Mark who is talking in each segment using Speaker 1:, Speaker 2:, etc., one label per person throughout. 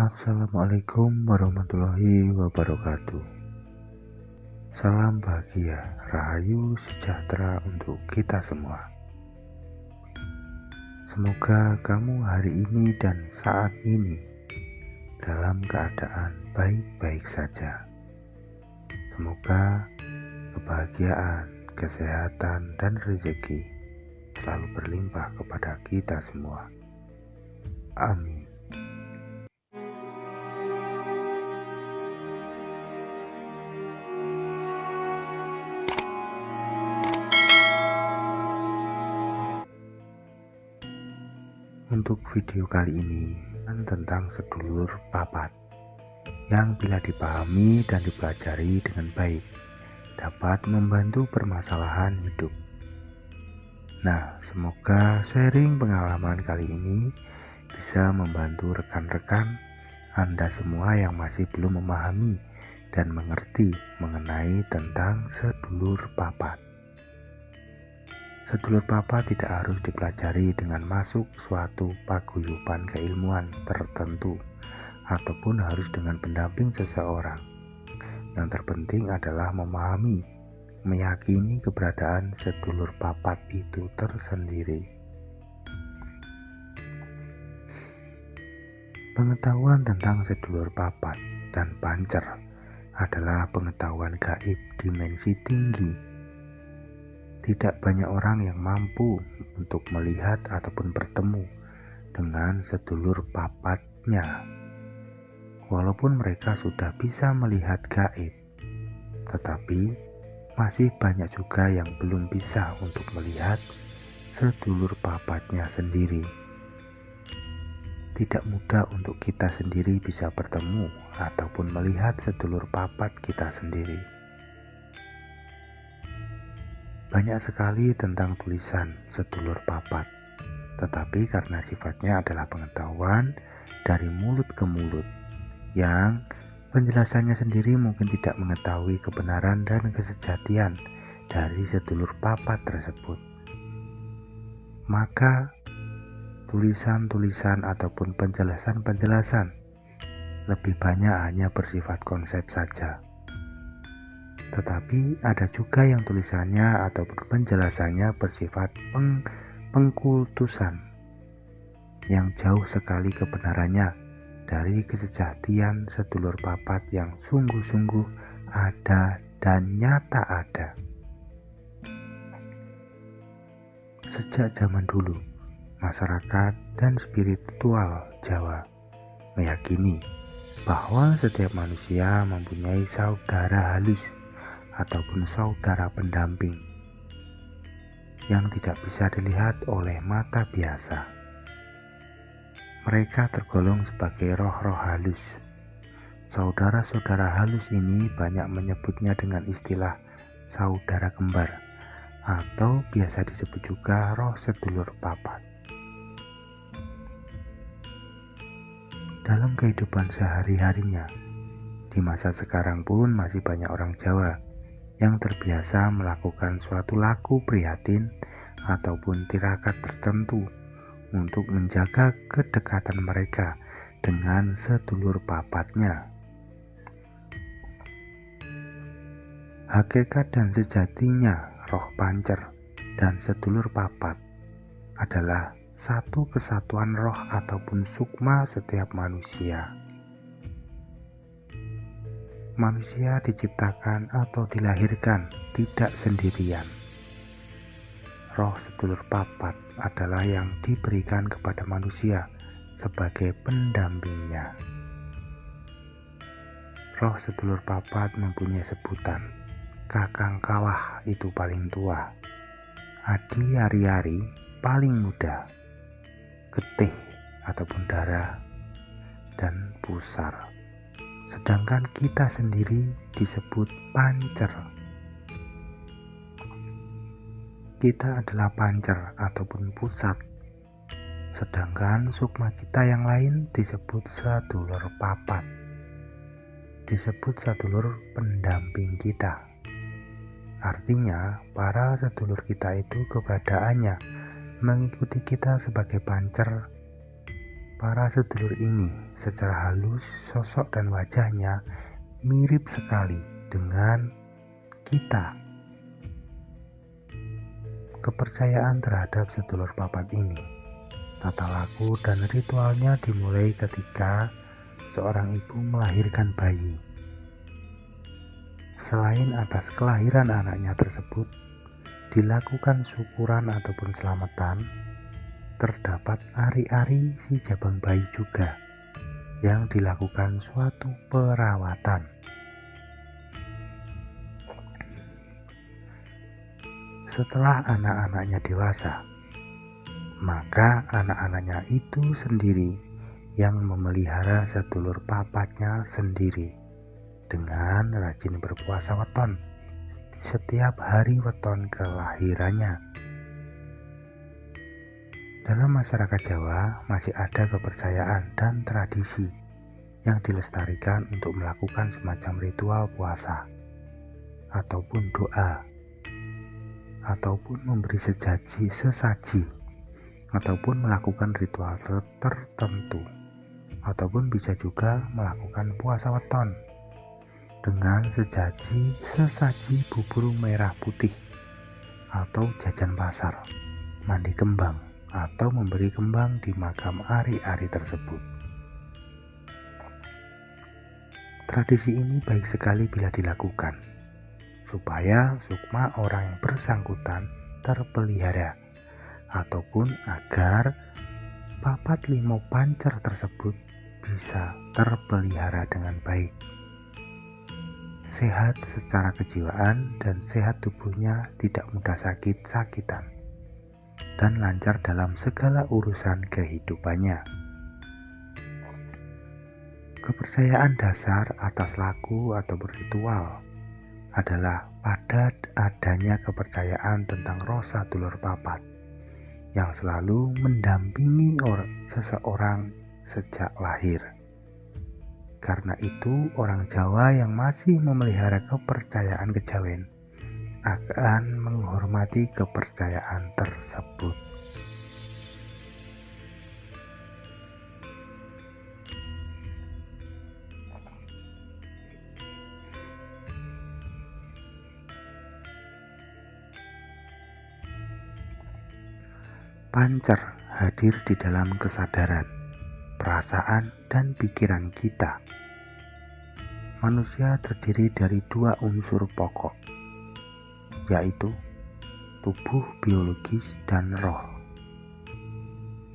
Speaker 1: Assalamualaikum warahmatullahi wabarakatuh. Salam bahagia, rahayu sejahtera untuk kita semua. Semoga kamu hari ini dan saat ini dalam keadaan baik-baik saja. Semoga kebahagiaan, kesehatan, dan rezeki selalu berlimpah kepada kita semua. Amin. Untuk video kali ini tentang sedulur papat yang bila dipahami dan dipelajari dengan baik dapat membantu permasalahan hidup. Nah, semoga sharing pengalaman kali ini bisa membantu rekan-rekan Anda semua yang masih belum memahami dan mengerti mengenai tentang sedulur papat. Sedulur papat tidak harus dipelajari dengan masuk suatu paguyuban keilmuan tertentu ataupun harus dengan pendamping seseorang. Yang terpenting adalah memahami, meyakini keberadaan sedulur papat itu tersendiri. Pengetahuan tentang sedulur papat dan pancer adalah pengetahuan gaib dimensi tinggi. Tidak banyak orang yang mampu untuk melihat ataupun bertemu dengan sedulur papatnya. Walaupun mereka sudah bisa melihat gaib, tetapi masih banyak juga yang belum bisa untuk melihat sedulur papatnya sendiri. Tidak mudah untuk kita sendiri bisa bertemu ataupun melihat sedulur papat kita sendiri. Banyak sekali tentang tulisan sedulur papat, tetapi karena sifatnya adalah pengetahuan dari mulut ke mulut, yang penjelasannya sendiri mungkin tidak mengetahui kebenaran dan kesejatian dari sedulur papat tersebut. Maka tulisan-tulisan ataupun penjelasan-penjelasan lebih banyak hanya bersifat konsep saja. Tetapi ada juga yang tulisannya ataupun penjelasannya bersifat pengkultusan yang jauh sekali kebenarannya dari kesejatian sedulur papat yang sungguh-sungguh ada dan nyata ada. Sejak zaman dulu, masyarakat dan spiritual Jawa meyakini bahwa setiap manusia mempunyai saudara halus ataupun saudara pendamping yang tidak bisa dilihat oleh mata biasa. Mereka tergolong sebagai roh-roh halus. Saudara-saudara halus ini banyak menyebutnya dengan istilah saudara kembar atau biasa disebut juga roh sedulur papat. Dalam kehidupan sehari-harinya, di masa sekarang pun masih banyak orang Jawa yang terbiasa melakukan suatu laku prihatin ataupun tirakat tertentu untuk menjaga kedekatan mereka dengan sedulur papatnya. Hakikat dan sejatinya roh pancer dan sedulur papat adalah satu kesatuan roh ataupun sukma setiap manusia. Manusia diciptakan atau dilahirkan tidak sendirian. Roh sedulur papat adalah yang diberikan kepada manusia sebagai pendampingnya. Roh sedulur papat mempunyai sebutan kakang kawah itu paling tua, adi ari-ari paling muda, getih ataupun darah, dan pusar. Sedangkan kita sendiri disebut pancer. Kita adalah pancer ataupun pusat. Sedangkan sukma kita yang lain disebut sedulur papat. Disebut sedulur pendamping kita. Artinya, para sedulur kita itu keberadaannya mengikuti kita sebagai pancer Para sedulur ini secara halus sosok dan wajahnya mirip sekali dengan kita. Kepercayaan terhadap sedulur papat ini, tata laku dan ritualnya dimulai ketika seorang ibu melahirkan bayi. Selain atas kelahiran anaknya tersebut, dilakukan syukuran ataupun selamatan, terdapat ari-ari si jabang bayi juga yang dilakukan suatu perawatan. Setelah anak-anaknya dewasa, maka anak-anaknya itu sendiri yang memelihara sedulur papatnya sendiri dengan rajin berpuasa weton setiap hari weton kelahirannya. Dalam masyarakat Jawa masih ada kepercayaan dan tradisi yang dilestarikan untuk melakukan semacam ritual puasa ataupun doa, ataupun memberi sesaji, ataupun melakukan ritual tertentu, ataupun bisa juga melakukan puasa weton dengan sesaji bubur merah putih, atau jajan pasar, mandi kembang, atau memberi kembang di makam ari-ari tersebut. Tradisi ini baik sekali bila dilakukan, supaya sukma orang yang bersangkutan terpelihara, ataupun agar papat limo pancer tersebut bisa terpelihara dengan baik, sehat secara kejiwaan dan sehat tubuhnya, tidak mudah sakit-sakitan, dan lancar dalam segala urusan kehidupannya. Kepercayaan dasar atas laku atau ritual adalah pada adanya kepercayaan tentang roh sadulur papat yang selalu mendampingi seseorang sejak lahir. Karena itu, orang Jawa yang masih memelihara kepercayaan kejawen akan menghormati kepercayaan tersebut. Pancer hadir di dalam kesadaran, perasaan, dan pikiran kita. Manusia terdiri dari dua unsur pokok, yaitu tubuh biologis dan roh.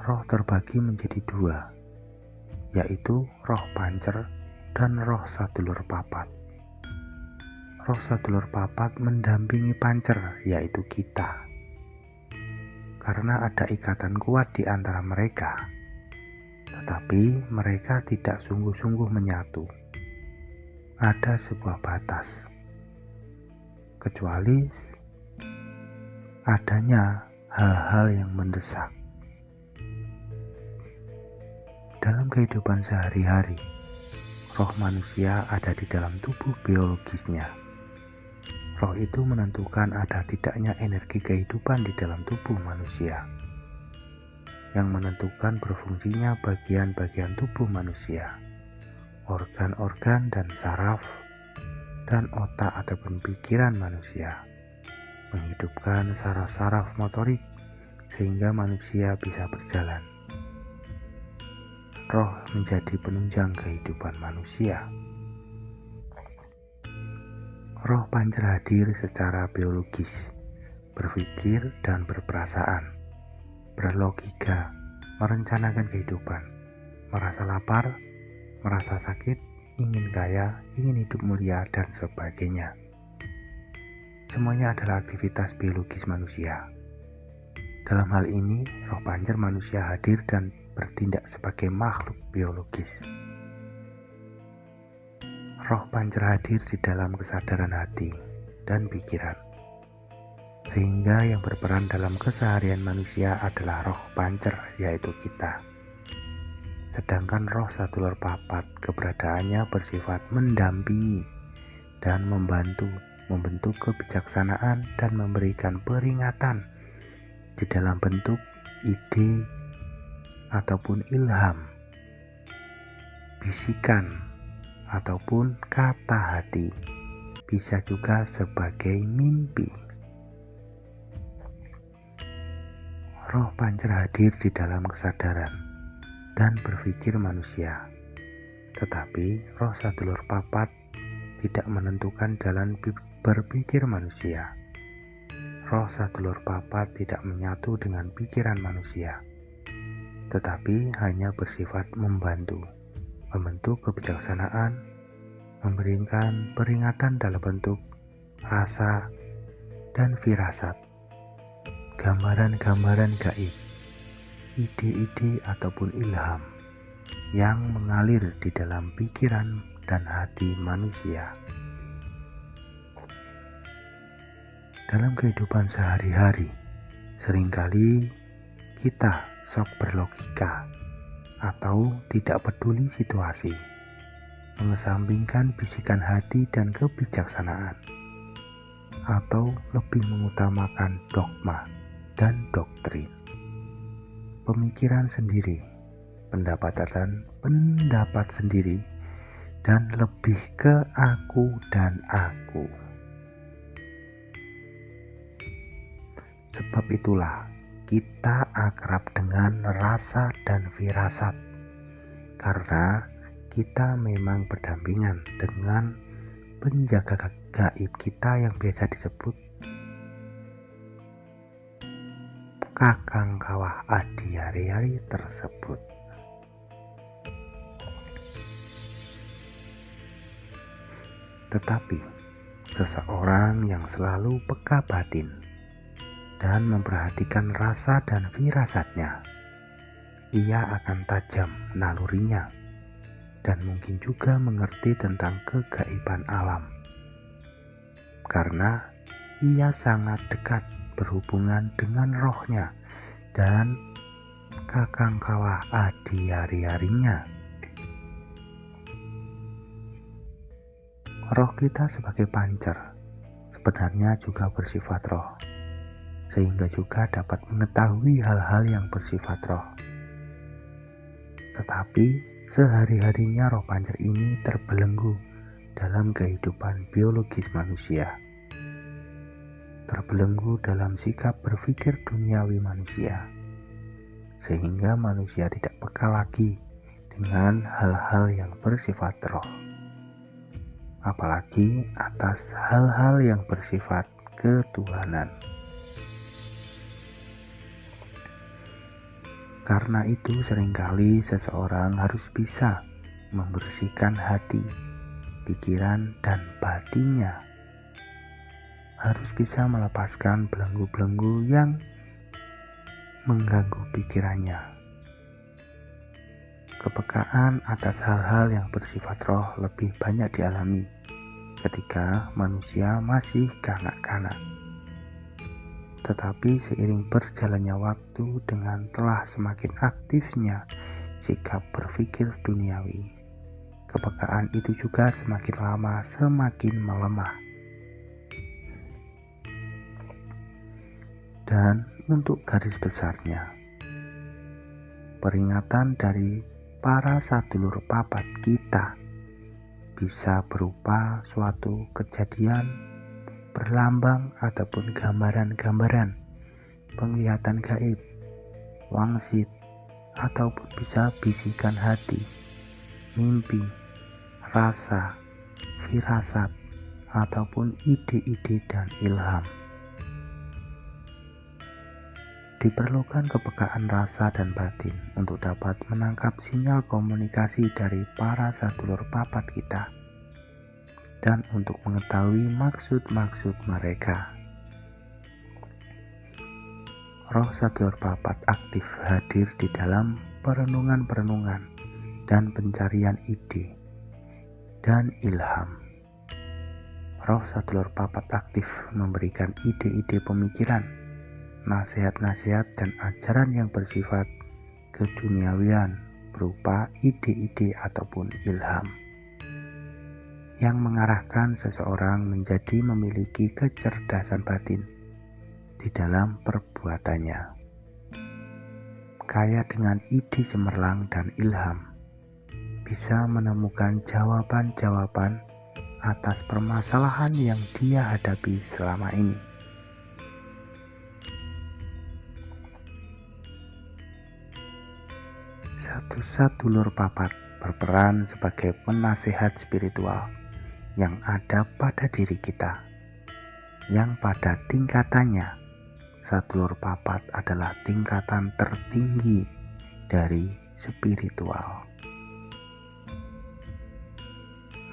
Speaker 1: Roh terbagi menjadi dua, yaitu roh pancer dan roh sadulur papat. Roh sadulur papat mendampingi pancer, yaitu kita. Karena ada ikatan kuat di antara mereka, tetapi mereka tidak sungguh-sungguh menyatu. Ada sebuah batas, kecuali adanya hal-hal yang mendesak. Dalam kehidupan sehari-hari, roh manusia ada di dalam tubuh biologisnya. Roh itu menentukan ada tidaknya energi kehidupan di dalam tubuh manusia, yang menentukan berfungsinya bagian-bagian tubuh manusia, organ-organ dan saraf, dan otak ataupun pikiran manusia, menghidupkan saraf-saraf motorik sehingga manusia bisa berjalan. Roh menjadi penunjang kehidupan manusia. Roh pancer hadir secara biologis, berpikir dan berperasaan, berlogika, merencanakan kehidupan, merasa lapar, merasa sakit, ingin kaya, ingin hidup mulia, dan sebagainya. Semuanya adalah aktivitas biologis manusia. Dalam hal ini, roh pancer manusia hadir dan bertindak sebagai makhluk biologis. Roh pancer hadir di dalam kesadaran hati dan pikiran, sehingga yang berperan dalam keseharian manusia adalah roh pancer, yaitu kita. Sedangkan roh sadulur papat keberadaannya bersifat mendampingi dan membentuk kebijaksanaan dan memberikan peringatan di dalam bentuk ide, ataupun ilham, bisikan ataupun kata hati, bisa juga sebagai mimpi. Roh pancer hadir di dalam kesadaran dan berpikir manusia, tetapi roh sadulur papat tidak menentukan jalan berpikir manusia. Roh sadulur papat tidak menyatu dengan pikiran manusia, tetapi hanya bersifat membantu, membentuk kebijaksanaan, memberikan peringatan dalam bentuk rasa dan firasat, gambaran-gambaran gaib, ide-ide ataupun ilham yang mengalir di dalam pikiran dan hati manusia. Dalam kehidupan sehari-hari, seringkali kita sok berlogika atau tidak peduli situasi, mengesampingkan bisikan hati dan kebijaksanaan, atau lebih mengutamakan dogma dan doktrin, pemikiran sendiri, pendapat sendiri, dan lebih ke aku dan aku. Sebab itulah kita akrab dengan rasa dan firasat, karena kita memang berdampingan dengan penjaga gaib kita yang biasa disebut Kakang Kawah Adiari tersebut. Tetapi seseorang yang selalu peka batin dan memperhatikan rasa dan firasatnya, ia akan tajam nalurinya dan mungkin juga mengerti tentang kegaiban alam, karena ia sangat dekat berhubungan dengan rohnya dan Kakang Kawah Adiari-arinya. Roh kita sebagai pancer sebenarnya juga bersifat roh, sehingga juga dapat mengetahui hal-hal yang bersifat roh. Tetapi sehari-harinya roh pancer ini terbelenggu dalam kehidupan biologis manusia, terbelenggu dalam sikap berpikir duniawi manusia, sehingga manusia tidak peka lagi dengan hal-hal yang bersifat roh, apalagi atas hal-hal yang bersifat ketuhanan. Karena itu seringkali seseorang harus bisa membersihkan hati, pikiran, dan batinnya. Harus bisa melepaskan belenggu-belenggu yang mengganggu pikirannya. Kepekaan atas hal-hal yang bersifat roh lebih banyak dialami ketika manusia masih kanak-kanak. Tetapi seiring berjalannya waktu dengan telah semakin aktifnya sikap berpikir duniawi, kepekaan itu juga semakin lama semakin melemah. Dan untuk garis besarnya, peringatan dari para sadulur papat kita bisa berupa suatu kejadian, berlambang ataupun gambaran-gambaran, penglihatan gaib, wangsit, ataupun bisa bisikan hati, mimpi, rasa, firasat, ataupun ide-ide dan ilham. Diperlukan kepekaan rasa dan batin untuk dapat menangkap sinyal komunikasi dari para sadulur papat kita, dan untuk mengetahui maksud-maksud mereka. Roh sadulur papat aktif hadir di dalam perenungan-perenungan dan pencarian ide dan ilham. Roh sadulur papat aktif memberikan ide-ide pemikiran, nasihat-nasihat, dan ajaran yang bersifat keduniawian berupa ide-ide ataupun ilham, yang mengarahkan seseorang menjadi memiliki kecerdasan batin di dalam perbuatannya. kaya dengan ide cemerlang dan ilham, bisa menemukan jawaban-jawaban atas permasalahan yang dia hadapi selama ini. Sadulur papat berperan sebagai penasehat spiritual yang ada pada diri kita, yang pada tingkatannya sadulur papat adalah tingkatan tertinggi dari spiritual,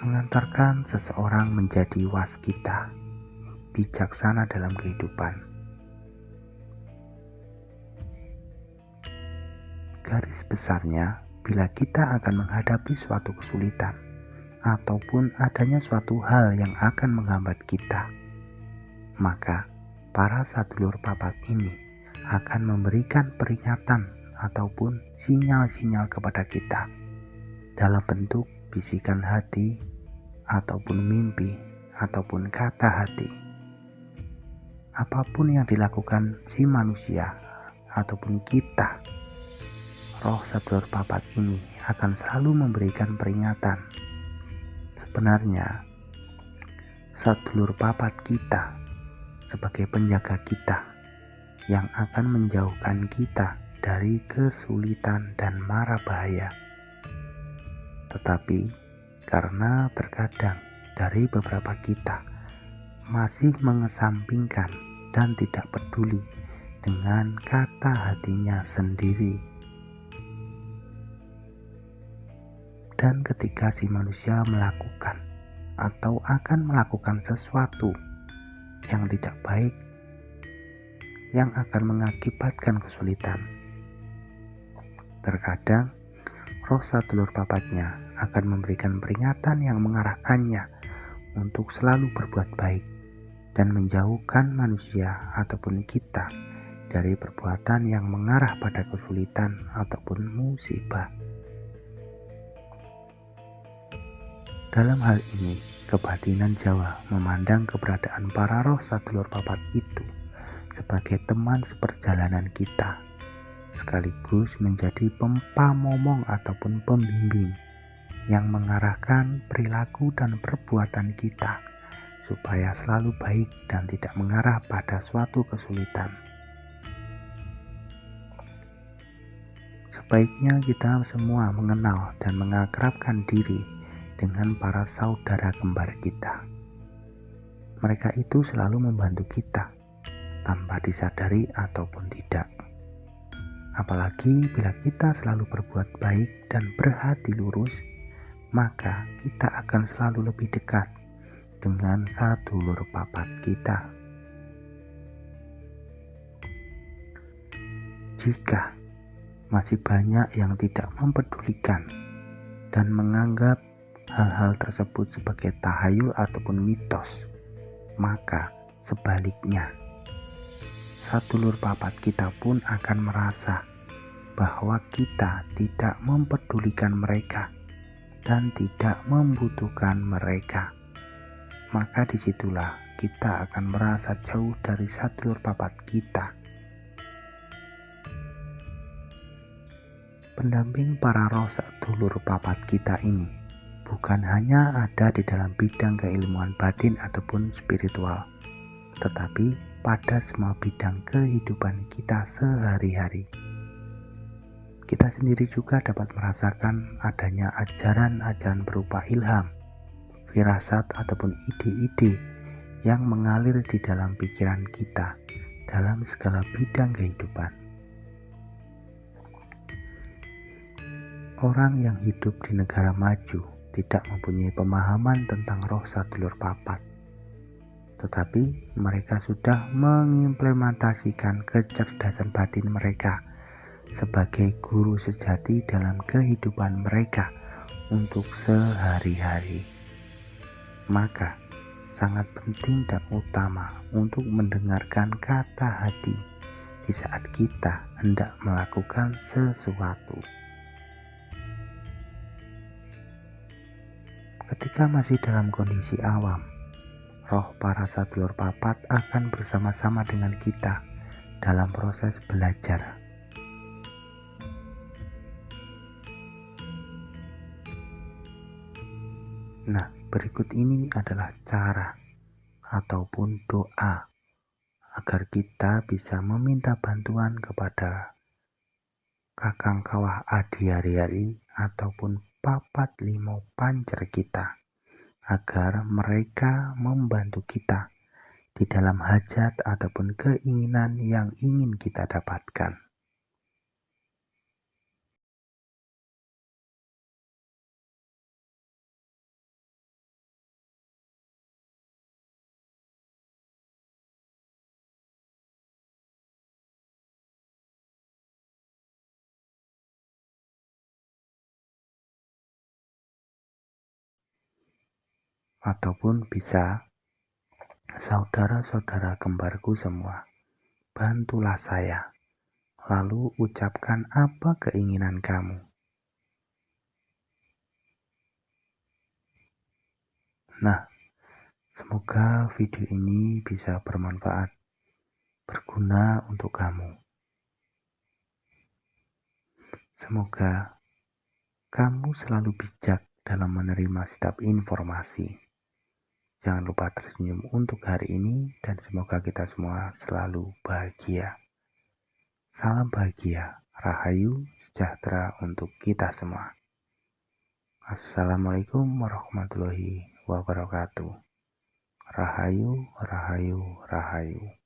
Speaker 1: mengantarkan seseorang menjadi waskita, bijaksana dalam kehidupan. Garis besarnya, bila kita akan menghadapi suatu kesulitan ataupun adanya suatu hal yang akan menghambat kita, maka para sadulur papat ini akan memberikan peringatan ataupun sinyal-sinyal kepada kita dalam bentuk bisikan hati ataupun mimpi ataupun kata hati. Apapun yang dilakukan si manusia ataupun kita, roh sadulur papat ini akan selalu memberikan peringatan. Sebenarnya sadulur papat kita sebagai penjaga kita yang akan menjauhkan kita dari kesulitan dan mara bahaya. Tetapi karena terkadang dari beberapa kita masih mengesampingkan dan tidak peduli dengan kata hatinya sendiri, dan ketika si manusia melakukan atau akan melakukan sesuatu yang tidak baik, yang akan mengakibatkan kesulitan, terkadang roh sadulur papatnya akan memberikan peringatan yang mengarahkannya untuk selalu berbuat baik dan menjauhkan manusia ataupun kita dari perbuatan yang mengarah pada kesulitan ataupun musibah. Dalam hal ini, kebatinan Jawa memandang keberadaan para roh sadulur papat itu sebagai teman seperjalanan kita, sekaligus menjadi pempamomong ataupun pembimbing yang mengarahkan perilaku dan perbuatan kita supaya selalu baik dan tidak mengarah pada suatu kesulitan. Sebaiknya kita semua mengenal dan mengakrabkan diri dengan para saudara kembar kita. Mereka itu selalu membantu kita tanpa disadari ataupun tidak. Apalagi bila kita selalu berbuat baik dan berhati lurus, maka kita akan selalu lebih dekat dengan sadulur papat kita. Jika masih banyak yang tidak mempedulikan dan menganggap hal-hal tersebut sebagai tahayul ataupun mitos, maka sebaliknya sadulur papat kita pun akan merasa bahwa kita tidak mempedulikan mereka dan tidak membutuhkan mereka. Maka disitulah kita akan merasa jauh dari sadulur papat kita. Pendamping para roh sadulur papat kita ini bukan hanya ada di dalam bidang keilmuan batin ataupun spiritual, tetapi pada semua bidang kehidupan kita sehari-hari. Kita sendiri juga dapat merasakan adanya ajaran-ajaran berupa ilham, firasat ataupun ide-ide yang mengalir di dalam pikiran kita dalam segala bidang kehidupan. Orang yang hidup di negara maju tidak mempunyai pemahaman tentang roh sadulur papat, tetapi mereka sudah mengimplementasikan kecerdasan batin mereka sebagai guru sejati dalam kehidupan mereka untuk sehari-hari. Maka sangat penting dan utama untuk mendengarkan kata hati di saat kita hendak melakukan sesuatu. Ketika masih dalam kondisi awam, roh para sadulur papat akan bersama-sama dengan kita dalam proses belajar. Nah, berikut ini adalah cara ataupun doa agar kita bisa meminta bantuan kepada kakang kawah adi hari-hari ataupun papat limo pancer kita, agar mereka membantu kita di dalam hajat ataupun keinginan yang ingin kita dapatkan. Ataupun bisa, saudara-saudara kembarku semua, bantulah saya. Lalu ucapkan apa keinginan kamu. Nah, semoga video ini bisa bermanfaat, berguna untuk kamu. Semoga kamu selalu bijak dalam menerima setiap informasi. Jangan lupa tersenyum untuk hari ini dan semoga kita semua selalu bahagia. Salam bahagia, rahayu, sejahtera untuk kita semua. Assalamualaikum warahmatullahi wabarakatuh. Rahayu, rahayu, rahayu.